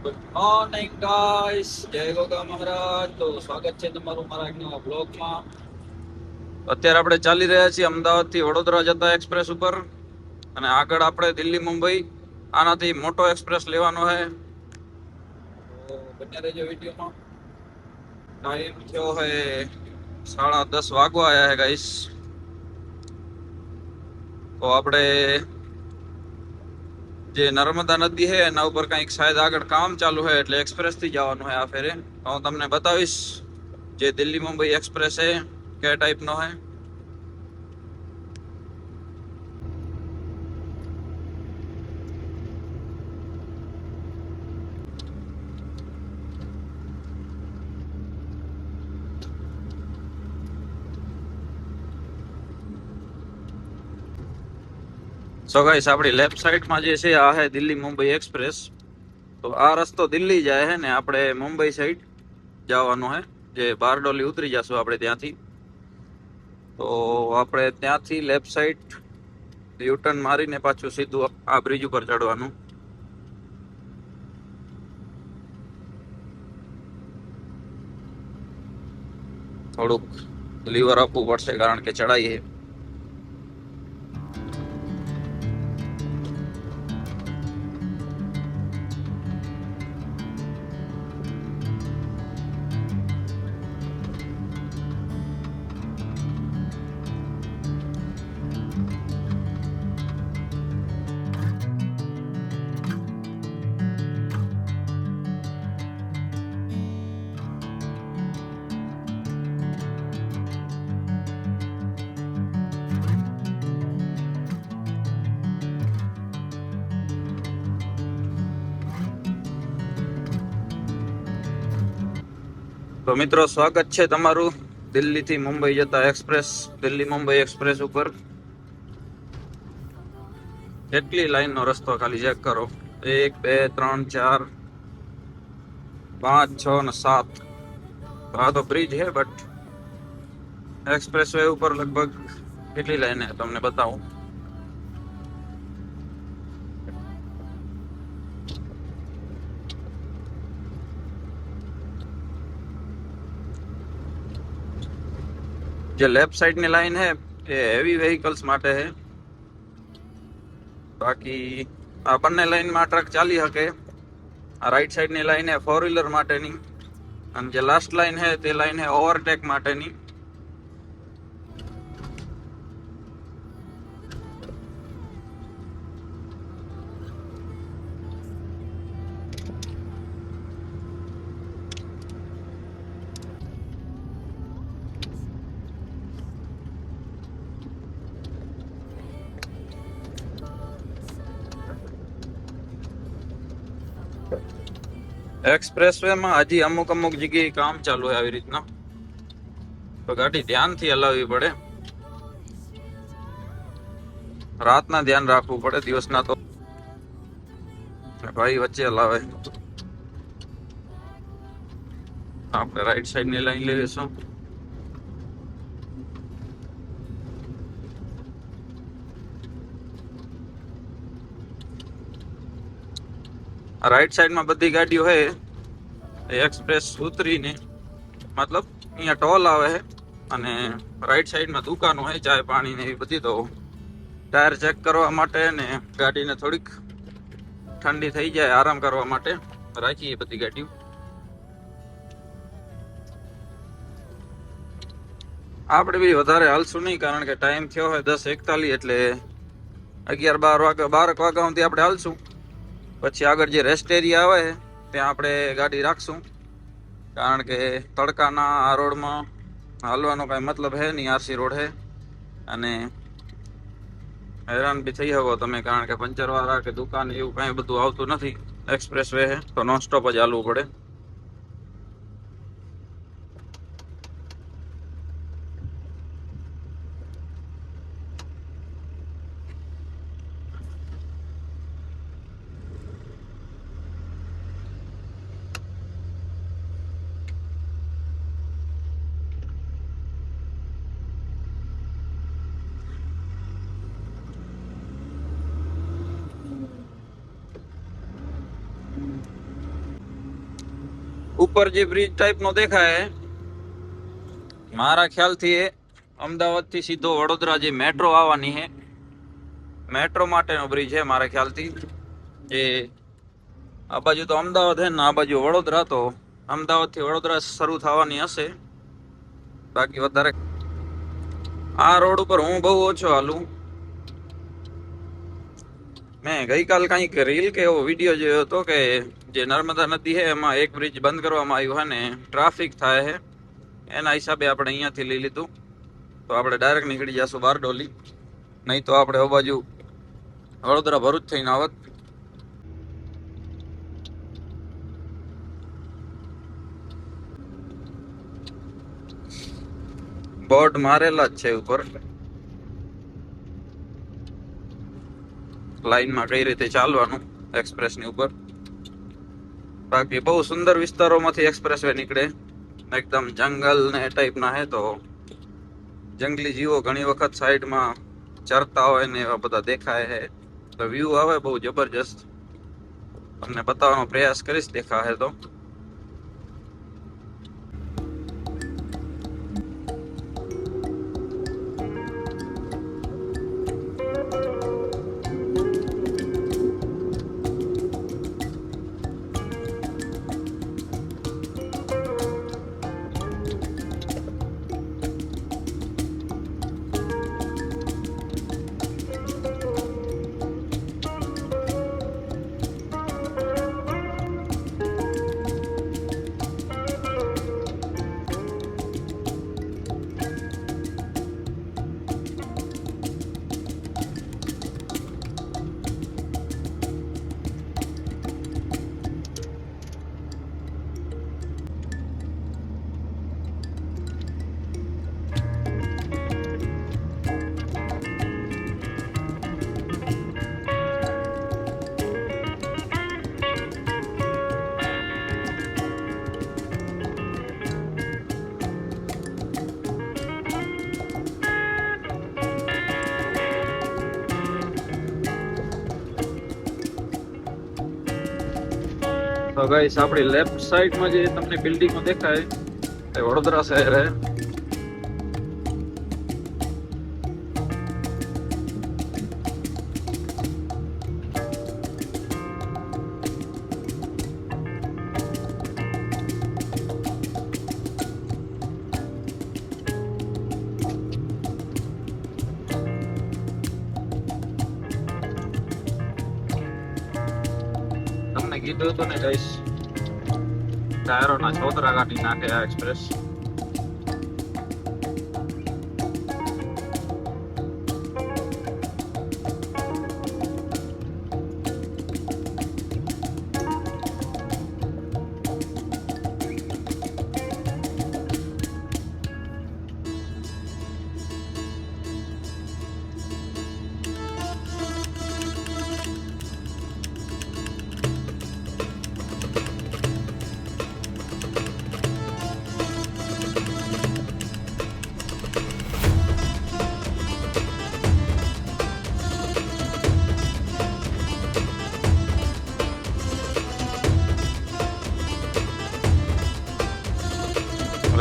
Good morning guys, જય ગોગા મહારાજ. તો સ્વાગત છે તમારું મારા એક નવા બ્લોગમાં. અત્યારે આપણે ચાલી રહ્યા છીએ અમદાવાદ થી વડોદરા જતા એક્સપ્રેસ ઉપર, અને આગળ આપણે દિલ્હી મુંબઈ આનાથી મોટો એક્સપ્રેસ લેવાનો છે. તો બને રહેજો વિડીયોમાં. ટાઈમ થયો હે 10:30 વાગવા આયા હે ગાઈસ. તો આપણે જે નર્મદા નદી છે એના ઉપર કંઈક શાયદ આગળ કામ ચાલુ છે, એટલે એક્સપ્રેસ થી જવાનું છે આ ફેરે. હું તમને બતાવીશ જે દિલ્હી મુંબઈ એક્સપ્રેસ છે કયા ટાઈપનો છે. સો ગાઈસ, આપણી લેફ્ટ સાઈડમાં જે છે આ છે દિલ્હી મુંબઈ એક્સપ્રેસ. તો આ રસ્તો દિલ્હી જાય છે ને આપણે મુંબઈ સાઈડ જવાનું છે, જે બારડોલી ઉતરી જશું આપણે ત્યાંથી. તો આપણે ત્યાંથી લેફ્ટ સાઈડ યુટર્ન મારીને પાછું સીધું આ બ્રિજ ઉપર ચડવાનું. થોડુંક લીવર આપવું પડશે કારણ કે ચડાઈ છે. તો મિત્રો, સ્વાગત છે તમારું દિલ્હી થી મુંબઈ જતા એક્સપ્રેસ, દિલ્હી મુંબઈ એક્સપ્રેસ ઉપર. કેટલી લાઈન નો રસ્તો ખાલી ચેક કરો. 1 2 3 4 5 6 ને 7. આ તો બ્રિજ છે, બટ એક્સપ્રેસ વે ઉપર લગભગ કેટલી લાઈન છે તમને બતાવું. જે લેફ્ટ સાઈડ ની લાઈન છે એ હેવી વ્હીકલ્સ માટે છે. બાકી આ બંને લાઈનમાં ટ્રક ચાલી શકે. આ રાઈટ સાઈડ ની લાઈન છે 4 વ્હીલર માટેની, અને જે લાસ્ટ લાઈન છે તે લાઈન છે ઓવરટેક માટેની. એક્સપ્રેસ વે માં હજી અમુક જગ્યાએ કામ ચાલુ હોય આવી રીતના, તો ગાડી ધ્યાનથી હલાવવી પડે. રાતના ધ્યાન રાખવું પડે, દિવસના તો ભાઈ વચ્ચે હલાવે. આપણે રાઈટ સાઈડ ની લાઈન લઈશું. રાઈટ સાઈડમાં બધી ગાડીઓ છે એક્સપ્રેસ ઉતરીને, મતલબ અહીંયા ટોલ આવે છે, અને રાઈટ સાઈડમાં દુકાનો છે ચાય પાણી ને એવી બધી. તો ટાયર ચેક કરવા માટે ને ગાડીને થોડીક ઠંડી થઈ જાય આરામ કરવા માટે રાખીએ બધી ગાડીઓ. આપણે બી વધારે હાલશું નહીં, કારણ કે ટાઈમ થયો હોય 10:41, એટલે 11 12 વાગ્યા સુધી આપણે હાલશું. પછી આગળ જે રેસ્ટ એરિયા આવે ત્યાં આપણે ગાડી રાખશું, કારણ કે તડકાના આ રોડમાં હાલવાનો કાંઈ મતલબ છે નહીં. આરસી રોડ છે અને હેરાન બી થઈ શકો તમે, કારણ કે પંચર વાળા કે દુકાન એવું કાંઈ બધું આવતું નથી. એક્સપ્રેસ વે છે તો નોન સ્ટોપ જ હાલવું પડે. ઉપર જે બ્રિજ ટાઈપનો દેખાય મારા ખ્યાલથી એ અમદાવાદથી સીધો વડોદરા જે મેટ્રો આવવાની છે મેટ્રો માટેનો બ્રિજ છે મારા ખ્યાલથી. જે આ બાજુ તો અમદાવાદ છે ને આ બાજુ વડોદરા, તો અમદાવાદથી વડોદરા શરૂ થવાની હશે. બાકી વધારે આ રોડ ઉપર હું બહુ ઓછો હાલું. મેં ગઈકાલ કંઈક રીલ કે એવો વિડીયો જોયો હતો કે જે નર્મદા નદી છે એમાં એક બ્રિજ બંધ કરવામાં આવ્યું છે ને ટ્રાફિક થાય છે, એના હિસાબે આપણે અહીંયાથી લઈ લીધું. તો આપણે ડાયરેક્ટ નીકળી જશું બારડોલી, નહીં તો આપણે આ બાજુ વડોદરા ભરૂચ થઈને આવત. બોર્ડ મારેલા જ છે ઉપર, લાઈનમાં કઈ રીતે ચાલવાનું એક્સપ્રેસની ઉપર. બાકી બહુ સુંદર વિસ્તારોમાંથી એક્સપ્રેસ વે નીકળે, એકદમ જંગલ ને એ ટાઈપના હે, તો જંગલી જીવો ઘણી વખત સાઈડમાં ચરતા હોય ને એવા બધા દેખાય છે. તો વ્યૂ આવે બહુ જબરજસ્ત, તમને બતાવવાનો પ્રયાસ કરીશ દેખાશે તો. તો ગાઈસ આપણી લેફ્ટ સાઈડમાં જે તમને બિલ્ડિંગો દેખાય એ વડોદરા શહેર હે. તમને કીધું હતું ને ગાઈસ, ટાયરોના છોતરા કાઢી નાખે આ express.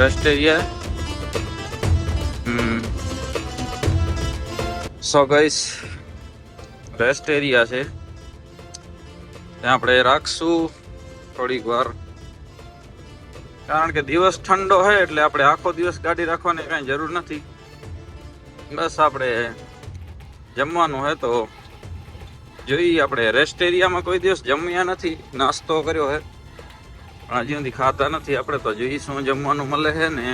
Rest area. So guys rest area છે, ત્યાં આપણે રાખશું થોડીક વાર, કારણ કે દિવસ ઠંડો હોય એટલે આપણે આખો દિવસ ગાડી રાખવાની કાંઈ જરૂર નથી. બસ આપણે જમવાનું હોય તો જોઈએ. આપણે રેસ્ટ એરિયામાં કોઈ દિવસ જમ્યા નથી, નાસ્તો કર્યો હે પણ હજી સુધી ખાતા નથી. આપણે તો જોઈએ શું જમવાનું મળે છે ને.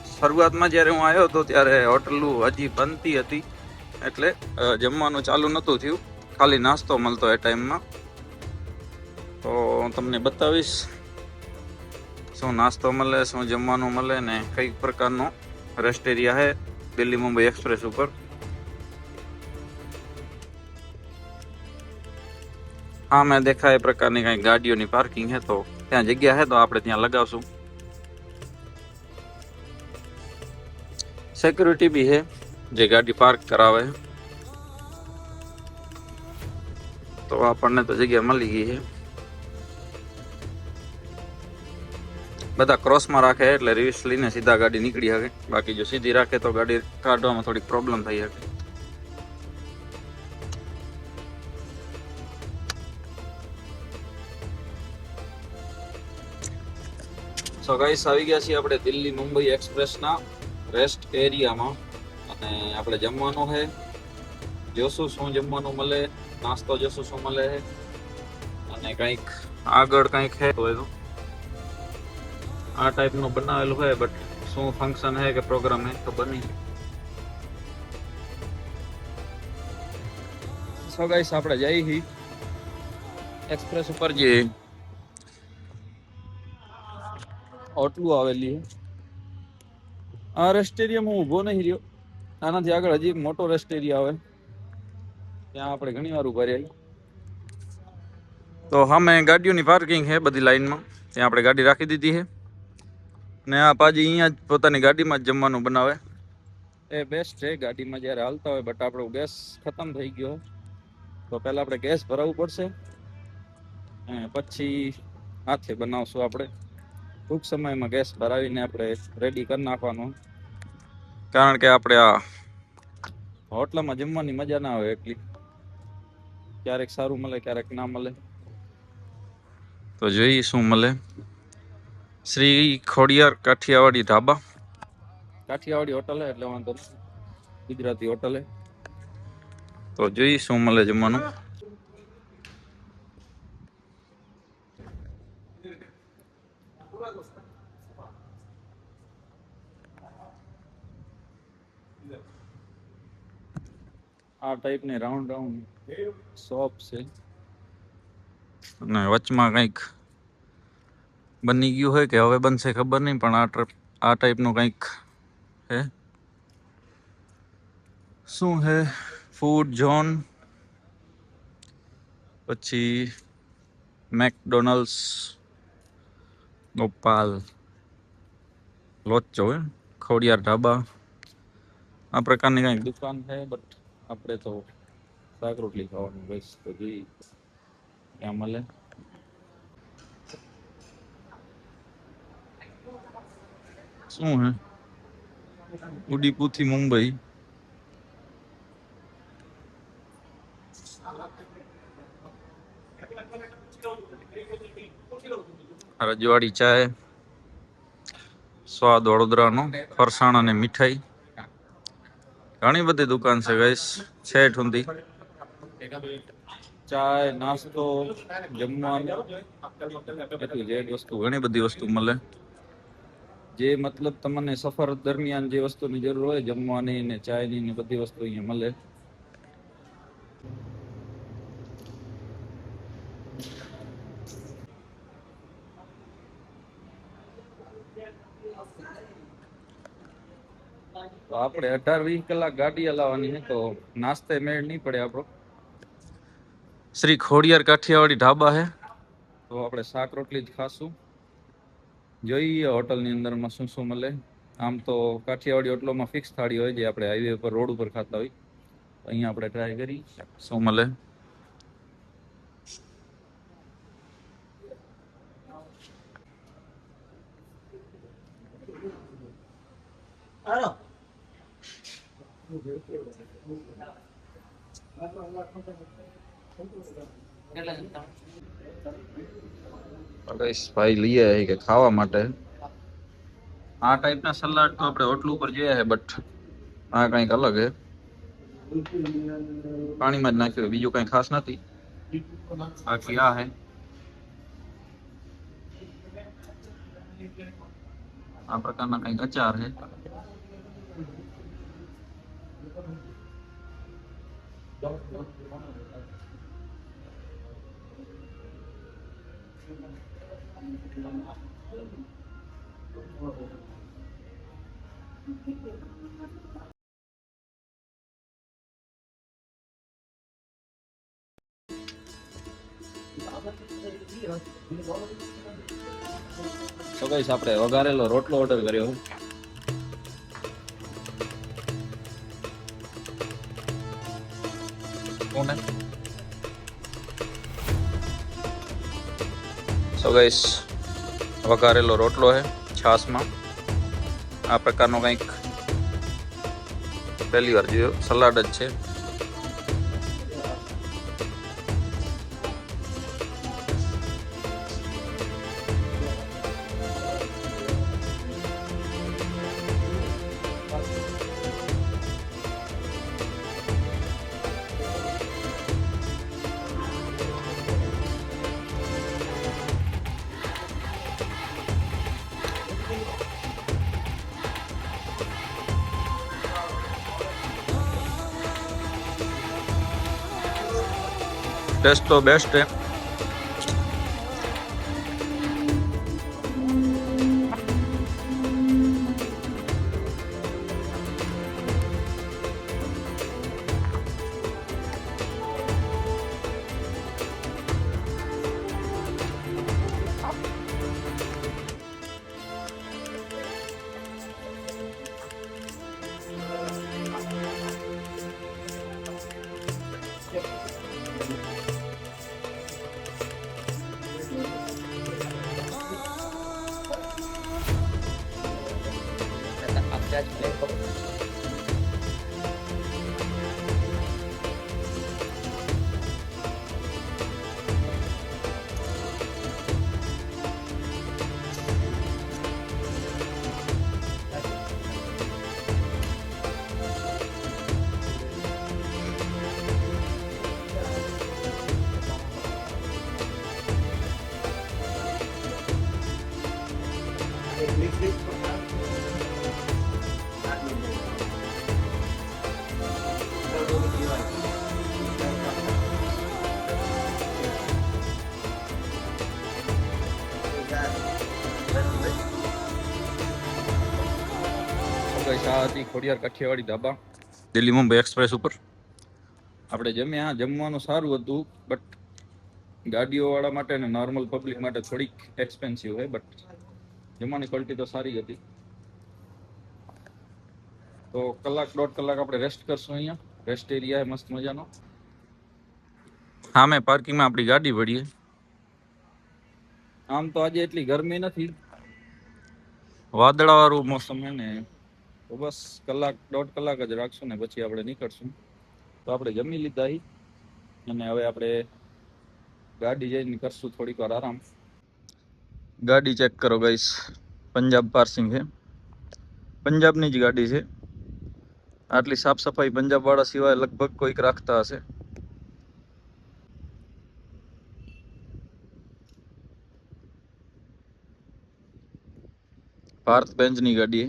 શરૂઆતમાં જ્યારે હું આવ્યો હતો ત્યારે હોટલું હજી બનતી હતી, એટલે જમવાનું ચાલુ નહોતું થયું, ખાલી નાસ્તો મળતો એ ટાઈમમાં. તો હું તમને બતાવીશ શું નાસ્તો મળે, શું જમવાનું મળે ને કઈ પ્રકારનો રેસ્ટ એરિયા છે દિલ્હી મુંબઈ એક્સપ્રેસ ઉપર. હા મેં દેખા એ પ્રકારની કઈ ગાડીઓની પાર્કિંગ છે, તો ત્યાં જગ્યા છે તો આપણે ત્યાં લગાવશું. સિક્યુરિટી બી છે જે ગાડી પાર્ક કરાવે, તો આપણને તો જગ્યા મળી ગઈ છે. બધા ક્રોસમાં રાખે એટલે રિવર્સ લઈને સીધા ગાડી નીકળી શકે. બાકી જો સીધી રાખે તો ગાડી કાઢવામાં થોડીક પ્રોબ્લેમ થઈ શકે. સો ગાઈસ, આવી ગયા છીએ આપણે દિલ્હી મુંબઈ એક્સપ્રેસના રેસ્ટ એરિયામાં અને આપણે જમવાનું છે. જોશું શું જમવાનું મળે, નાસ્તો જોશું શું મળે છે અને કંઈક આગળ કંઈક છે તો આ ટાઈપનું બનાવેલું છે. બટ શું ફંક્શન છે કે પ્રોગ્રામ છે ખબર નહીં. સો ગાઈસ, આપણે જઈ હી એક્સપ્રેસ ઉપર જે હોટલું આવેલી છે. આ રેસ્ટ એરિયામાં હું ઊભો નહીં રહ્યો. આનાથી આગળ હજી એક મોટો રેસ્ટ એરિયા આવે, ત્યાં આપણે ઘણી વાર ઉભા રહ્યા. તો સામે ગાડીઓની પાર્કિંગ છે બધી લાઈનમાં, ત્યાં આપણે ગાડી રાખી દીધી છે. ને આ પાજી અહીંયા જ પોતાની ગાડીમાં જ જમવાનું બનાવે. એ બેસ્ટ છે ગાડીમાં જ્યારે હાલતા હોય. બટ આપણો ગેસ ખતમ થઈ ગયો તો પહેલાં આપણે ગેસ ભરાવવું પડશે, પછી હાથે બનાવશું આપણે. ટૂંક સમયમાં ગેસ ભરાવીને આપણે રેડી કરી નાખવાનું, કારણ કે આપણે આ હોટલમાં જમવાની મજા ના આવે એટલી. ક્યારેક સારું મળે, ક્યારેક ના મળે. તો જોઈએ શું મળે. શ્રી ખોડિયાર કાઠિયાવાડી ઢાબા, કાઠિયાવાડી હોટલ એટલે વાંધો ગુજરાતી હોટલ. તો જોઈએ શું મળે જમવાનું. આ ટાઈપની રાઉન્ડ શોપ છે અને વચમાં કંઈક બની ગયું હોય કે હવે બનશે ખબર નહીં, પણ આ ટાઈપનું કંઈક હે. શું હે? ફૂડ ઝોન, પછી મેકડોનલ્ડ્સ, ગોપાલ, લોચો, ખોડિયાર ઢાબા, આ પ્રકારની કંઈક દુકાન છે. બટ આપણે તો શાક રોટલી ખાવાનું બસ. તો જોઈએ ક્યાં મળે. શું હે? ઉડીપુરથી મુંબઈ. રજવાડી ચાય, સ્વાદ વડોદરાનો, ફરસાણ અને મીઠાઈ. ઘણી બધી દુકાન છે ગાઈસ, છેઠ સુધી. ચાય, નાસ્તો, જમવાનું, જે વસ્તુ, ઘણી બધી વસ્તુ મળે. જે મતલબ તમને સફર દરમિયાન જે વસ્તુની જરૂર હોય, જમવાની ને ચાયની ને બધી વસ્તુ અહીંયા મળે. તો આપણે 18-20 કલાક ગાડી હલાવવાની છે, તો નાસ્તે મેળ નહીં પડે આપણો. શ્રી ખોડિયાર કાઠિયાવાડી ઢાબા છે, તો આપણે શાક રોટલી જ ખાશું. જોઈએ હોટલની અંદરમાં શું શું મળે. આમ તો કાઠિયાવાડી હોટલોમાં ફિક્સ થાળી હોય, જે આપણે હાઈવે પર રોડ ઉપર ખાતા હોય. અહીંયા આપણે ટ્રાય કરી શું મળે. ભાઈ લઈએ કે ખાવા માટે આ ટાઈપના સલાડ તો આપણે હોટલ ઉપર જોયા છે, બટ આ કંઈક અલગ છે. પાણીમાં જ નાખ્યું, બીજું કંઈ ખાસ નથી. બાકી આ હે, આ પ્રકારના કંઈક અચાર છે. તો ગાઈસ, આપણે વઘારેલો રોટલો ઓર્ડર કર્યો. સો ગાઈસ, વઘારેલો રોટલો છે છાશમાં. આ પ્રકારનો કંઈક પહેલી વાર જોયો. સલાડ જ છે. ટેસ્ટ તો બેસ્ટ છે. આ હતી ખોડિયાર કાઠિયાવાડી ધાબા, દિલ્હી મુંબઈ એક્સપ્રેસ ઉપર. આપણે જમ્યા. જમવાનું સારું હતું, બટ ગાડીઓવાળા માટે અને નોર્મલ પબ્લિક માટે થોડીક એક્સપેન્સિવ હોય, બટ જમવાની ક્વોલિટી તો સારી હતી. તો કલાક દોઢ કલાક આપણે રેસ્ટ કરશું. અહીંયા રેસ્ટ એરિયા મસ્ત મજાનો. હા, મેં પાર્કિંગમાં આપણી ગાડી પડીએ. આમ તો આજે એટલી ગરમી નથી, વાદળાવાળું મોસમ છે ને, તો બસ કલાક દોઢ કલાક જ રાખશું ને પછી આપણે નીકળશું. તો આપણે જમી લીધા અને હવે આપણે ગાડી જઈને કરશું થોડીક વાર આરામ. ગાડી ચેક કરો ગાઈસ, પંજાબ પાર્સિંગ છે. પંજાબની જ ગાડી છે. આટલી સાફ સફાઈ પંજાબ વાળા સિવાય લગભગ કોઈક રાખતા હશે. ભારત બેન્ચની ગાડી.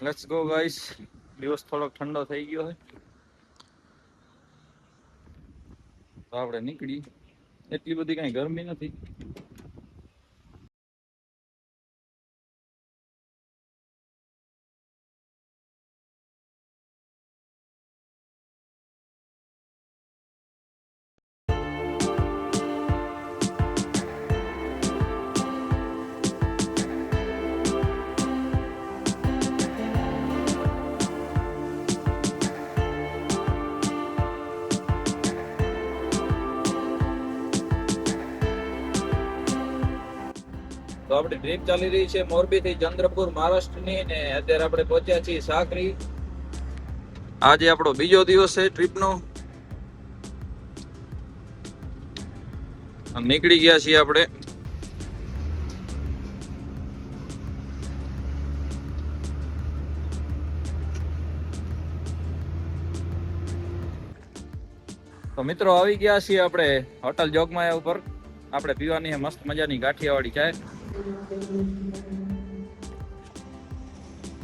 Let's go guys. દિવસ થોડોક ઠંડો થઈ ગયો છે તો આપણે નીકળી. એટલી બધી કઈ ગરમી નથી. તો આપણી ટ્રીપ ચાલી રહી છે મોરબી થી ચંદ્રપુર મહારાષ્ટ્રની, ને અત્યારે આપણે પહોંચ્યા છીએ સાકરી. આજે આપણો બીજો દિવસ છે ટ્રીપનો. નીકળી ગયા છીએ આપણે. તો મિત્રો આવી ગયા છીએ આપણે હોટલ જોગમાયા ઉપર. આપણે પીવાની છે મસ્ત મજાની ગાંઠિયાવાડી ચાય.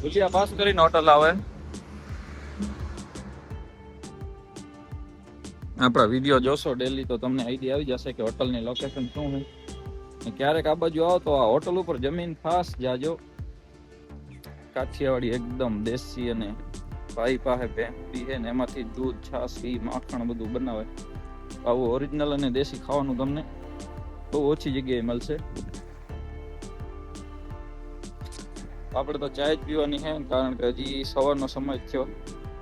ભુજિયા પાસ કરીને હોટલ આવે. આપણા વિડીયો જોશો ડેલી તો તમને આઈડિયા આવી જશે કે હોટલની લોકેશન શું છે. ક્યારેક આ બાજુ આવો તો આ હોટલ ઉપર જમીન ખાસ જાજો. કાઠિયાવાડી એકદમ દેશી, અને ભાઈ પાસે ભેંસી છે ને એમાંથી દૂધ, છાશ, ઘી, માખણ બધું બનાવે. આવું ઓરિજિનલ અને દેશી ખાવાનું તમને બહુ ઓછી જગ્યાએ મળશે. આપણે તો ચાય જ પીવાની છે, કારણ કે હજી સવારનો સમય થયો,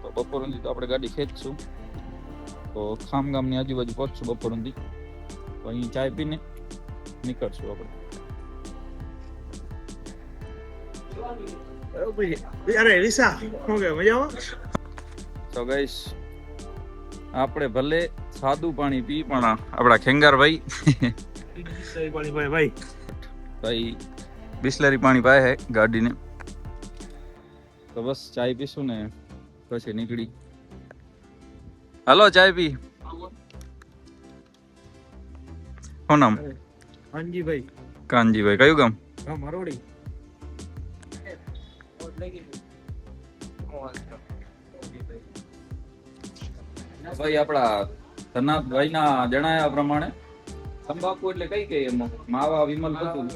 તો બપોર સુધી તો આપણે ગાડી ખેંચશું. તો ખામગામની આજુબાજુ પહોંચશું બપોર સુધી. તો અહીં ચાય પીને નીકળશું આપણે. અરે વિશા શું કે મજામાં? તો ગાઈસ આપણે ભલે સાદું પાણી પી પણ આપણા ખેંગારભાઈ ભાઈ બિસ્લરી પાણી પાય હે ગાડીને. તો બસ ચાય પીશું ને પછી નીકળી. હાલો ચાય પી. શું નામ? કાનજીભાઈ. કાનજીભાઈ. કયું ગામ? મરોડી. ભાઈ આપણા ધનાભાઈ ના જણાયા પ્રમાણે તંબાકુ એટલે કઈ કઈ એમાં માવા વિમલ બધું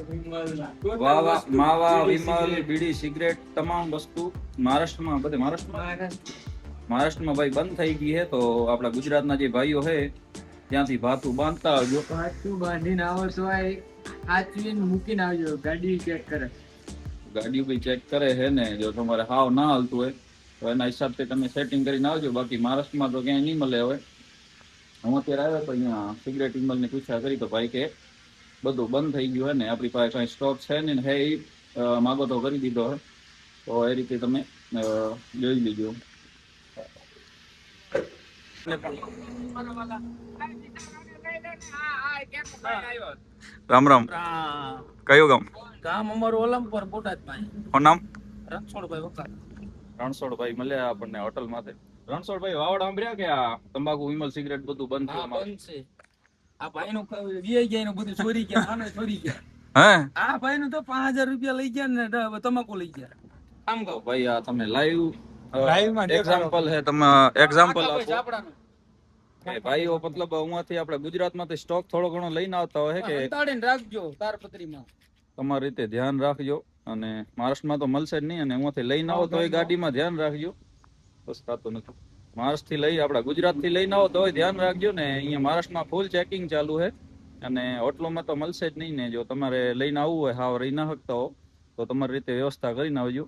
માવા વિમલ બીડી સિગરેટ તમામ વસ્તુ મહારાષ્ટ્રમાં બધે મહારાષ્ટ્રમાં ભાઈ બંધ થઈ ગઈ હે. તો આપણા ગુજરાતના જે ભાઈઓ હે ત્યાંથી ભાતું બાંધતા આવજો. ભાતું બાંધીને આવો તો આચવીને મૂકીને આવજો. ગાડી ચેક કરે, ગાડીઓ બી ચેક કરે હે ને. જો તમારે હાવ ના હાલતું હોય તો એના હિસાબથી તમે સેટિંગ કરીને આવજો. બાકી મહારાષ્ટ્રમાં તો ક્યાંય નહીં મળે. હવે હું અત્યારે આવ્યો તો અહીંયા સિગરેટ વિમલને પૂછ્યા કરી તો ભાઈ કે બધું બંધ થઈ ગયું હે ને આપણી પાસે કંઈ સ્ટોક છે ને હે એ માગો તો કરી દીધો હે. તો એ રીતે તમે જોઈ લીજો. રામ રામ. કયું ગામ? ગામ અમારું ઓલમપુર બોટાદમાં. શું નામ? રણછોડભાઈ વખત. રણછોડભાઈ મળ્યા આપણને હોટલ માંથી. રણછોડભાઈ વાવડ સાંભળ્યા કે આ તંબાકુ વિમલ સિગરેટ બધું બંધ થયું? બંધ છે. આ ભાઈનું વીઆઈ ગયા બધું ચોરી ગયા. આને ચોરી ગયા. હે આ ભાઈનું તો 5000 રૂપિયા લઈ ગયા ને તમાકુ લઈ ગયા. આમ કહો ભાઈ આ તમે લાઈવ લાઈવમાં એક્ઝામ્પલ હે. તમે એક્ઝામ્પલ આપો આપણાનું કે ભાઈઓ મતલબ અહીંયાથી આપણે ગુજરાતમાંથી સ્ટોક થોડો ઘણો લઈને આવતા હોય કે સંતાડીને રાખજો તારપત્રીમાં. તમારી રીતે ધ્યાન રાખજો. અને મહારાષ્ટ્રમાં તો મળશે જ નહીં. અને અહીંયાથી લઈને આવો તો એ ગાડીમાં ધ્યાન રાખજો. બસ થતું નથી. મહારાષ્ટ્રથી લઈ આપણા ગુજરાતથી લઈને આવો તો ધ્યાન રાખજો ને. અહીંયા મહારાષ્ટ્રમાં ફૂલ ચેકિંગ ચાલુ છે અને હોટલોમાં તો મળશે જ નહીં ને. જો તમારે લઈને આવવું હોય હાવ રહી ના શકતા હો તો તમારી રીતે વ્યવસ્થા કરીને આવજો.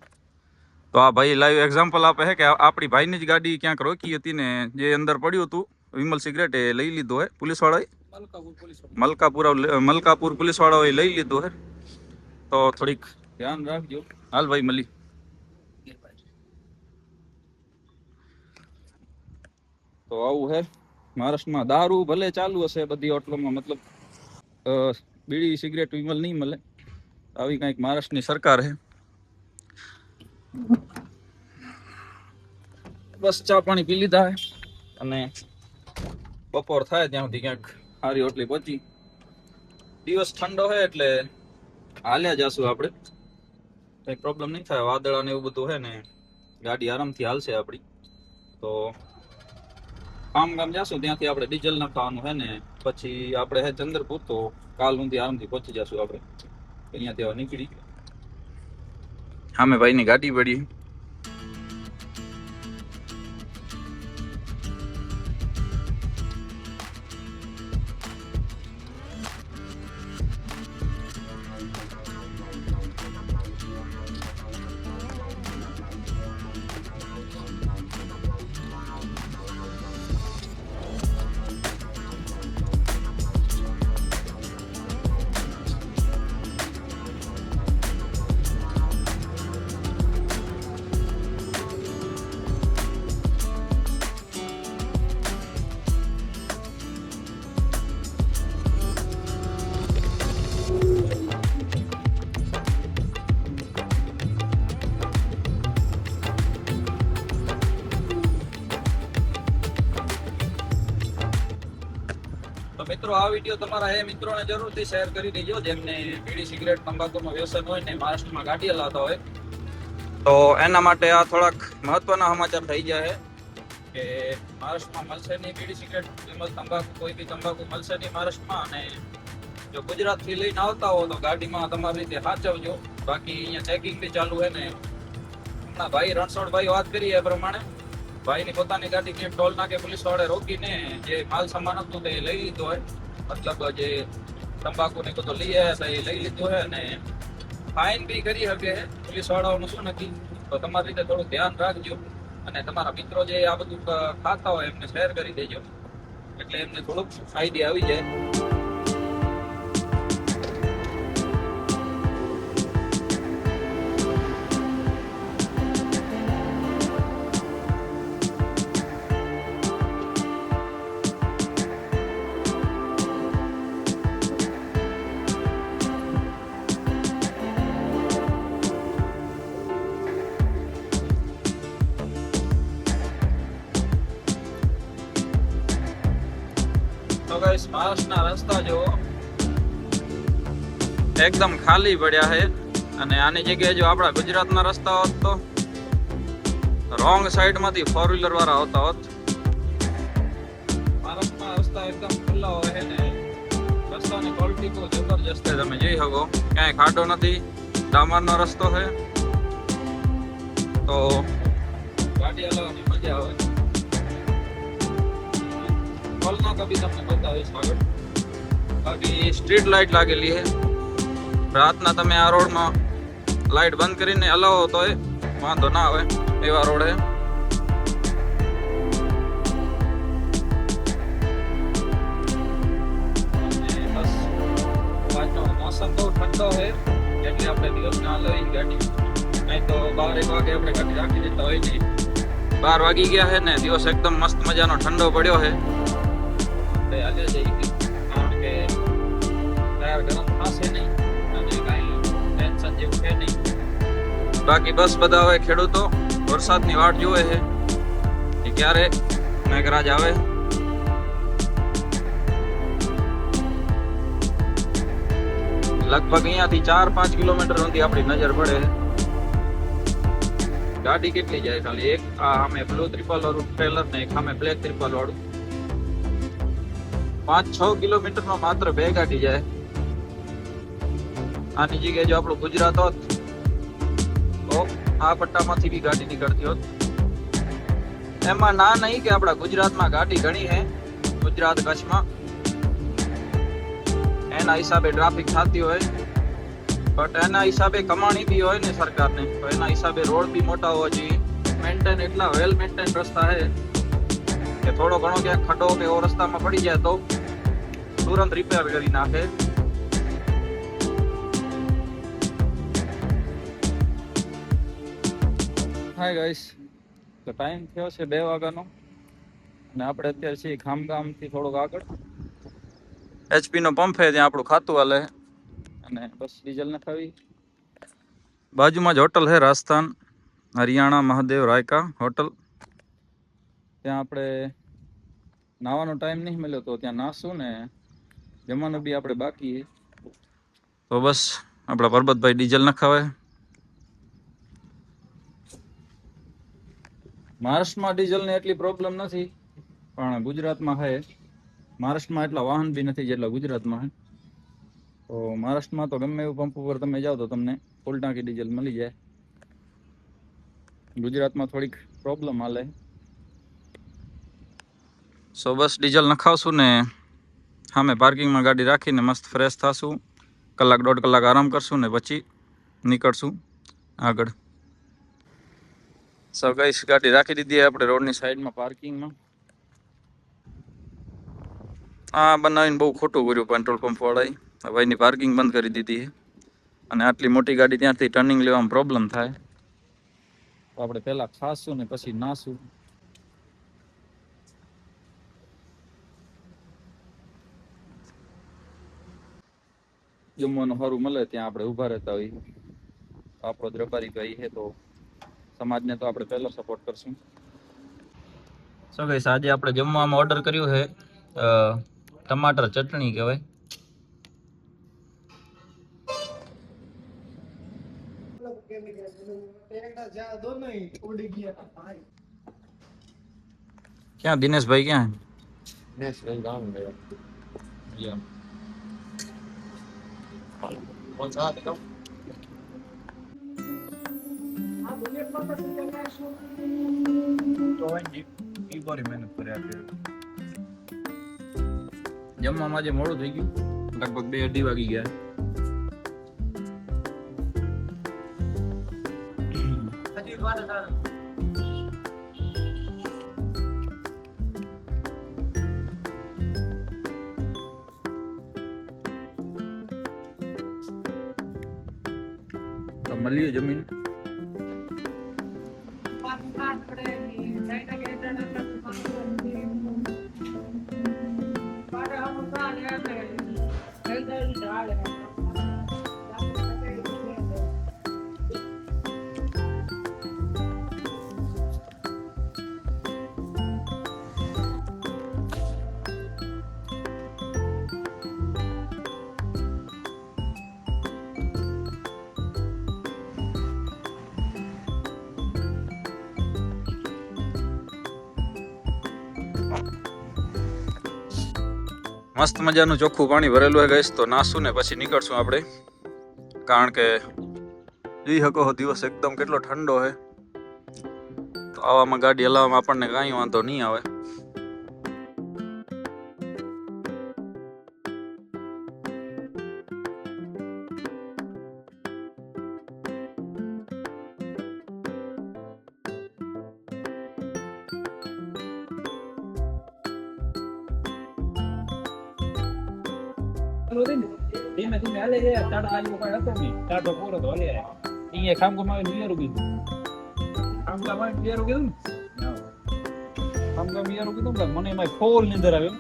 તો આ ભાઈ લાઈવ એક્ઝામ્પલ આપે છે કે આપણી ભાઈની જ ગાડી ક્યાંક રોકી હતી ને જે અંદર પડ્યું હતું વિમલ સિગરેટ એ લઈ લીધો હે પોલીસ વાળાએ. મલકાપુર પોલીસ વાળાએ લઈ લીધો હે. તો થોડીક ધ્યાન રાખજો. હાલ ભાઈ મળી. તો આવું હે મહારાષ્ટ્રમાં. દારૂ ભલે ચાલુ હશે બધી હોટલોમાં, મતલબ બીડી સિગરેટ વિમલ નહીં મળે. આવી કંઈક મહારાષ્ટ્રની સરકાર હે. બસ ચા પાણી પી લીધા હે અને બપોર થાય ત્યાં સુધી ક્યાંક સારી હોટલી પહોંચી. દિવસ ઠંડો હે એટલે હાલ્યા જાશું આપણે. કંઈ પ્રોબ્લેમ નહીં થાય. વાદળા ને એવું બધું હે ને ગાડી આરામથી હાલશે આપણી. તો ગામ જાશું ત્યાંથી આપણે ડીઝલ નાખવાનું હે ને પછી આપણે હે ચંદ્રપુર. તો કાલ સુધી આરામથી પહોંચી જશું આપણે. અહીંયાથી હવે નીકળી સામે ભાઈની ગાડી પડી. મિત્રો આ વિડીયો તમારા એ મિત્રોને જરૂરથી શેર કરી દેજો જેમને બીડી સિગરેટ તંબાકુનો વ્યસન હોય ને મહારાષ્ટ્રમાં ગાડી હલાવતા હોય. તો એના માટે આ થોડાક મહત્વના સમાચાર થઈ ગયા છે કે મહારાષ્ટ્રમાં મળશે નહીં બીડી સિગરેટ વિમલ તંબાકુ. કોઈ બી તંબાકુ મળશે નહીં મહારાષ્ટ્રમાં. અને જો ગુજરાતથી લઈને આવતા હો તો ગાડીમાં તમારી રીતે સાચવજો. બાકી અહીંયા ચેકિંગ બી ચાલુ છે ને. હમણાં ભાઈ રણછોડભાઈ વાત કરી એ પ્રમાણે ભાઈની પોતાની ગાડી ક્યાંક ટોલ નાકે પોલીસ વાળે રોકીને જે માલ સામાન હતું તે લઈ લીધો હોય. મતલબ જે તંબાકુ ને બધું લઈ આવ્યા એ લઈ લીધું હોય અને ફાઇન બી કરી શકે પોલીસ વાળાઓનું શું નથી. તો તમારી રીતે થોડું ધ્યાન રાખજો અને તમારા મિત્રો જે આ બધું ખાતા હોય એમને શેર કરી દેજો. એટલે એમને થોડોક આઈડિયા આવી જાય. તો ગાઈસ મહારાષ્ટ્રના રસ્તા જો એકદમ ખાલી પડ્યા છે અને આની જગ્યાએ જો આપણા ગુજરાતના રસ્તા હોત તો રોંગ સાઈડમાંથી 4-વ્હીલર વાળા આવતા હોત. મહારાષ્ટ્રના રસ્તા એકદમ ખુલ્લા હોય છે ને રસ્તાની ક્વોલિટી બહુ જબરજસ્ત છે. તમે જોઈ શકો ક્યાંય ખાડો નથી, ડામરનો રસ્તો છે તો ગાડી હલાવવાની મજા આવે. કલના બી તમને બતાવીશ આગળ. બાકી સ્ટ્રીટ લાઇટ લાગેલી છે. રાતના તમે આ રોડમાં લાઇટ બંધ કરીને હલાવો તો વાંધો ના આવે એવા રોડ છે. બસ આજનો મોસમ બહુ ઠંડો છે એટલે આપણે દિવસના હલાવી ગાડી, નહીં તો 12-1 વાગે આપણે ગાડી રાખી દેતા હોય નહીં. 12 વાગી ગયા છે ને દિવસ એકદમ મસ્ત મજાનો ઠંડો પડ્યો છે. કારણ કે ટાયર ગરમ થશે નહીં અને કાંઈ ટેન્શન જેવું છે નહીં. બાકી બસ બધા હવે ખેડૂતો વરસાદની વાટ જુએ છે કે ક્યારે મેઘરાજ આવે. લગભગ અહીંયાથી 4-5 કિલોમીટર સુધી આપણી નજર પડે. ગાડી કેટલી જાય ખાલી એક આ સામે બ્લુ ત્રિપલ વાળું ટ્રેલર ને એક સામે બ્લેક ત્રિપલ વાળું. 5-6 કિલોમીટરમાં માત્ર 2 ગાડી જાય. આની જગ્યાએ જો આપણું ગુજરાત હોત તો આ પટ્ટામાંથી બી ગાડી નીકળતી હોત. એમાં ના નહીં કે આપણા ગુજરાતમાં ગાડી ઘણી છે, ગુજરાત કચ્છમાં એના હિસાબે ટ્રાફિક થતી હોય, બટ એના હિસાબે કમાણી બી હોય ને સરકારને, તો એના હિસાબે રોડ બી મોટા હોવા જોઈએ. મેન્ટેન એટલા વેલ મેન્ટેન રસ્તા છે કે થોડો ઘણો ક્યાંક ખડો કે એવો રસ્તામાં પડી જાય તો તુરંત રિપેર કરી નાખે. હાય ગાઈસ, તો ટાઈમ થયો છે 2 વાગ્યાનો અને આપણે અત્યારે છીએ ખામગામથી થોડોક આગળ. HP નો પંપ છે ત્યાં આપણું ખાતું હાલે અને બસ ડીઝલ નખાવી. બાજુમાં જ હોટલ છે રાજસ્થાન હરિયાણા મહાદેવ રાયકા હોટલ. ત્યાં આપણે નાવાનો ટાઈમ નહીં મળ્યો તો ત્યાં નાશું ને જમવાનું બી આપણે બાકી છે. તો બસ આપણા પરબતભાઈ ડીઝલ નખાવે. મહારાષ્ટ્રમાં ડીઝલની એટલી પ્રોબ્લેમ નથી પણ ગુજરાતમાં છે. મહારાષ્ટ્રમાં એટલા વાહન બી નથી જેટલા ગુજરાતમાં છે. તો મહારાષ્ટ્રમાં તો ગમે એવું પંપ ઉપર તમે જાઓ તો તમને ફૂલ ટાંકી ડીઝલ મળી જાય. ગુજરાતમાં થોડીક પ્રોબ્લેમ હાલે. સો બસ ડીઝલ નખાવશું ને સામે પાર્કિંગમાં ગાડી રાખીને મસ્ત ફ્રેશ થશું, 1-1.5 કલાક આરામ કરશું ને પછી નીકળશું આગળ. સો ગાઈસ ગાડી રાખી દીધી આપણે રોડની સાઈડમાં પાર્કિંગમાં. આ બનાવીને બહુ ખોટું કર્યું પેટ્રોલ પંપ વાળાએ. હવે એની પાર્કિંગ બંધ કરી દીધી છે અને આટલી મોટી ગાડી ત્યાંથી ટર્નિંગ લેવામાં પ્રોબ્લેમ થાય. તો આપણે પહેલાં ખાશું ને પછી નાશું. જમવાનું સારું મળે ત્યાં આપણે ઊભા રહેતા હોઈએ. આપણો જ રબારી ભાઈ છે તો સમાજને તો આપણે પહેલો સપોર્ટ કરશું. સો ગાઈસ આજે આપણે જમવામાં ઓર્ડર કર્યું છે ટમાટર ચટણી કહેવાય. ક્યાં દિનેશભાઈ ક્યાં? દિનેશભાઈ ગામ ગયા. જમવામાં આજે મોડું થઈ ગયું, લગભગ 2-2:30 વાગી ગયા. મળીએ જમીન. મસ્ત મજાનું ચોખ્ખું પાણી ભરેલું હોય ગઈશ તો નાસું ને પછી નીકળશું આપણે, કારણ કે જોઈ શકો છો દિવસ એકદમ કેટલો ઠંડો છે, તો આવામાં ગાડી હલાવવામાં આપણને કાંઈ વાંધો નહીં આવે. ધીમે ધીમે હાલે છે. ટાટા આલુ કોઈ હતો નહીં, ટાટો પૂરો તો હાલે. અહીંયા ખામગામાં નિયરું કીધું, ખામગામાં નિયરું કીધું ને, ખામગા નિયરું કીધું કે મને એમાં ફોલ નીંદર આવ્યો.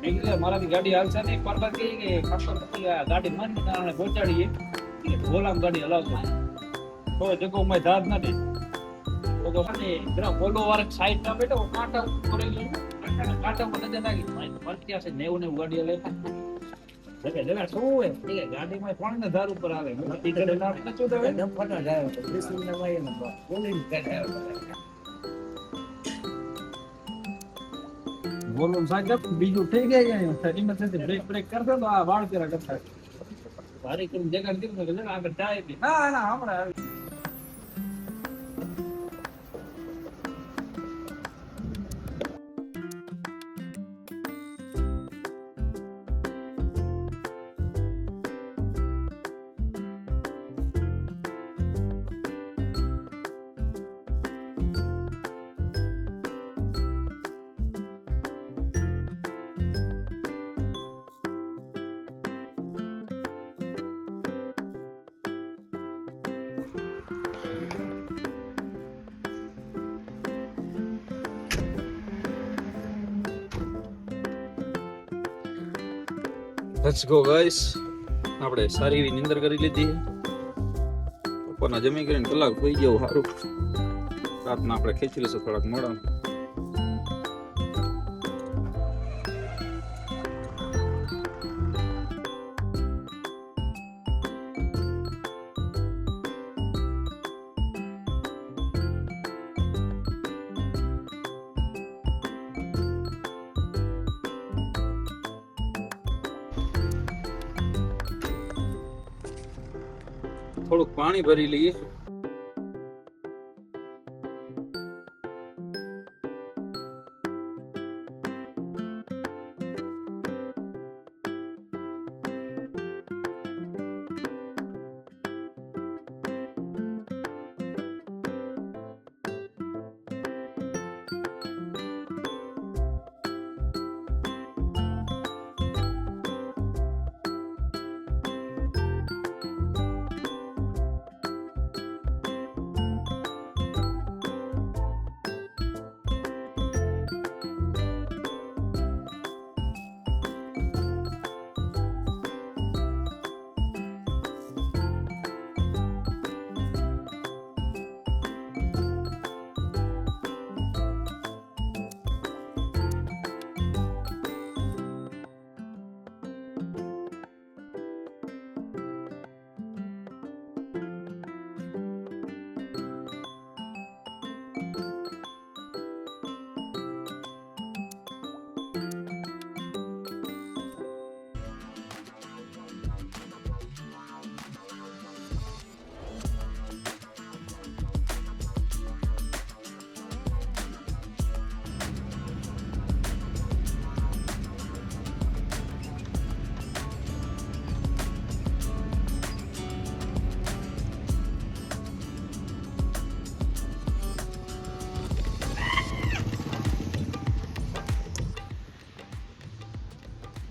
મેં કીધું મારાથી ગાડી હાલશે નહીં. પરબત કહી કે ખાસર પછી આ ગાડી મારી કારણે પહોંચાડીએ ભોલામ ગાડી હલાવતો તો જગો મેં દાદ નથી તો મને જરા ફોલો વાળા સાઈડ ના બેઠો કાંટા ઉપર કાંટા પર નજર નાખી મળતી હશે 90 ગાડી લે જગા શું હોય એ ગાડીમાં પાણી ધાર ઉપર આવે બોલું સાહેબ બીજું થઈ ગયા બ્રેક બ્રેક કરતો તો આ વાળ પેરા કરતા ભારી કરીને જગા દીધું આગળ જાય ના ના હમણાં લેટ્સ ગો ગાઈસ. આપણે સારી એવી નિંદર કરી લીધી. બપોરના જમી કરીને કલાક હોઈ ગયો સારું. રાતના આપણે ખેંચી લઈશું થોડાક મોડા. થોડુંક પાણી ભરી લઈએ.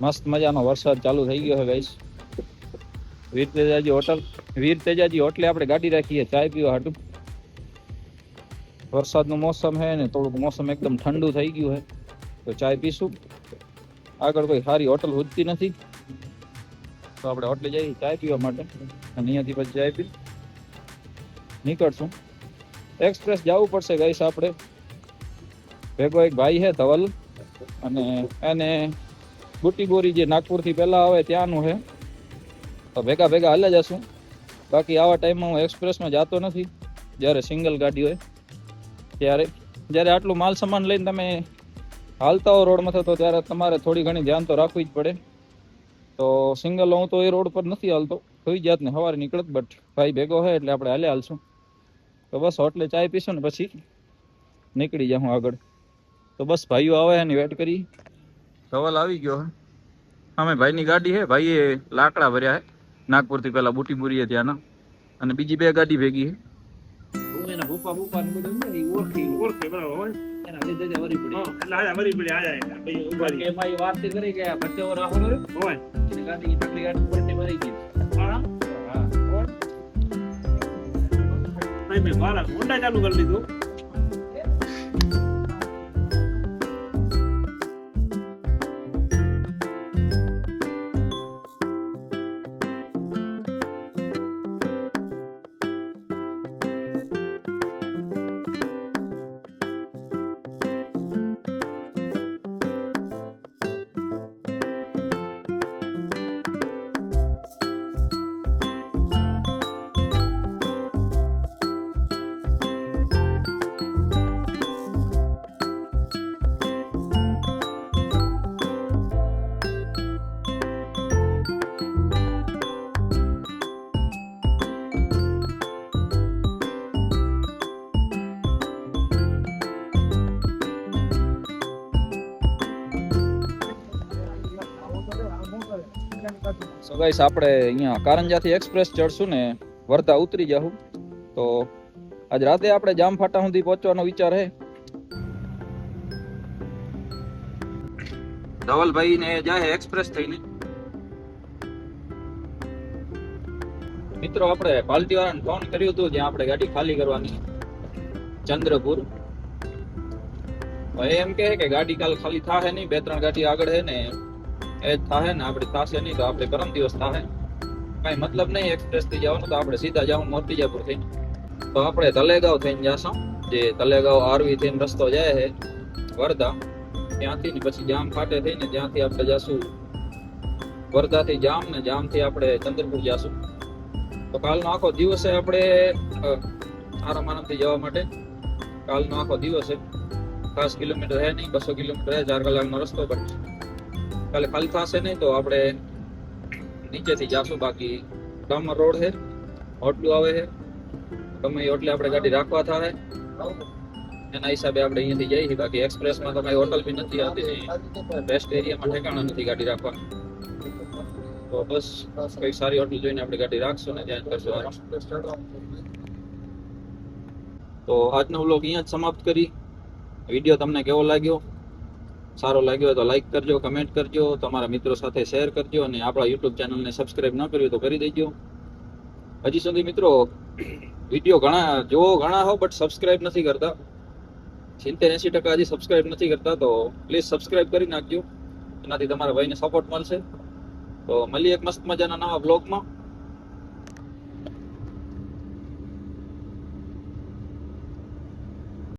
મસ્ત મજાનો વરસાદ ચાલુ થઈ ગયો છે ગાઈસ. વીરપેજાજી હોટલ વીર તેજાજી હોટલે આપણે ગાડી રાખીએ ચાય પીવા હાટું. વરસાદનું મોસમ હે ને થોડુંક મોસમ એકદમ ઠંડુ થઈ ગયું હે તો ચાય પીશું. આગળ કોઈ સારી હોટલ હોતી નથી તો આપણે હોટલે જઈએ ચાય પીવા માટે અને અહીંયાથી પછી ચાય પી નીકળશું. એક્સપ્રેસ જવું પડશે ગાઈસ આપણે. ભેગો એક ભાઈ છે ધવલ અને એને બુટી બોરી જે નાગપુરથી પહેલા આવે ત્યાંનું છે તો ભેગા ભેગા હાલે જશું. બાકી આવા ટાઈમમાં હું એક્સપ્રેસમાં જતો નથી જ્યારે સિંગલ ગાડી હોય ત્યારે. જ્યારે આટલું માલ સામાન લઈને તમે હાલતા હો રોડમાં તો ત્યારે તમારે થોડી ઘણી ધ્યાન તો રાખવું જ પડે. તો સિંગલ હું તો એ રોડ પર નથી હાલતો, કોઈ જાતને સવારે નીકળત, બટ ભાઈ ભેગો હોય એટલે આપણે હાલે હાલશું. તો બસ હોટલે ચાય પીશું ને પછી નીકળી જાઉં આગળ. તો બસ ભાઈઓ આવે એની વેટ કરી. ધવલ આવી ગયો હે. અમે ભાઈની ગાડી છે, ભાઈએ લાકડા ભર્યા છે નાગપુરથી પહેલા બુટીબુરીએ ત્યાંના, અને બીજી 2 ગાડી ભેગી છે. એના ભૂપા ને બધું ને ઈ ઓળખે બરાબર હોય એના લીધે જ વરી પડી. એટલે આયા વરી પડે આયા ભાઈ ઉભા કે એમાં ઈ વાત કરી કે આ ભટ્ટેઓ રાખો ને હોય એની ગાડી ટકલી ગાડી પડતે ભરી ગઈ. હા હા નહીં મેં મારા હોન્ડા ચાલુ કરી દીધું. સો ગાઈસ આપણે અહીંયા કારંજાથી એક્સપ્રેસ ચડશું ને વર્ધા ઉતરી જાહું. તો આજ રાતે આપણે જામફાટા સુધી પહોંચવાનો વિચાર છે. ધવલભાઈ ને જાય એક્સપ્રેસ થઈને. મિત્રો આપણે પાલટી વાળાને ફોન કર્યું હતું જ્યાં આપણે ગાડી ખાલી કરવાની ચંદ્રપુર. એમ કહે કે ગાડી કાલ ખાલી થાહે નહીં, 2-3 ગાડી આગળ છે ને એ જ થાહે ને આપણે થાશે નહીં તો આપણે પરમ દિવસ થાહે. કાંઈ મતલબ નહીં એક્સપ્રેસ થી જવાનું, તો આપણે સીધા જાઉં મોતીજાપુર થઈને. તો આપણે તલેગાંવ થઈને જાશું, જે તલેગાંવ આરવી થઈને રસ્તો જાય છે વર્ધા, ત્યાંથી ને પછી જામ ફાટે થઈને ત્યાંથી આપણે જાશું વર્ધાથી જામ ને જામથી આપણે ચંદ્રપુર જાશું. તો કાલનો આખો દિવસ છે આપણે આરામ આરામથી જવા માટે. કાલનો આખો દિવસ છે, ખાસ કિલોમીટર હે નહીં, 200 કિલોમીટર હે, 4 કલાકનો રસ્તો. પણ કાલે ખાલી થશે નહીં તો આપણે નીચેથી જાશું. બાકી ડામર રોડ છે, હોટલું આવે છે, ગમે એ હોટલે આપણે ગાડી રાખવા થાય એના હિસાબે આપણે અહીંયાથી જઈએ. બાકી એક્સપ્રેસમાં તો કઈ હોટલ બી નથી આવતી, બેસ્ટ એરિયામાં ઠેકાણા નથી ગાડી રાખવાની. તો બસ કઈ સારી હોટલ જોઈને આપણે ગાડી રાખશું ને ત્યાં કરશું આરામ. તો આજનો વ્લોગ અહીંયા જ સમાપ્ત કરી. વિડીયો તમને કેવો લાગ્યો? સારો લાગ્યો તો લાઈક કરજો, કમેન્ટ કરજો, તમારા મિત્રો સાથે શેર કરજો, અને આપણા યુટ્યુબ ચેનલને સબસ્ક્રાઇબ ન કર્યું તો કરી દેજો. હજી સુધી મિત્રો વિડીયો ઘણા હો બટ સબસ્ક્રાઇબ નથી કરતા. 70-80% હજી સબસ્ક્રાઇબ નથી કરતા, તો પ્લીઝ સબસ્ક્રાઇબ કરી નાખજો. એનાથી તમારા ભાઈને સપોર્ટ મળશે. તો મળીએ એક મસ્ત મજાના નવા બ્લોગમાં.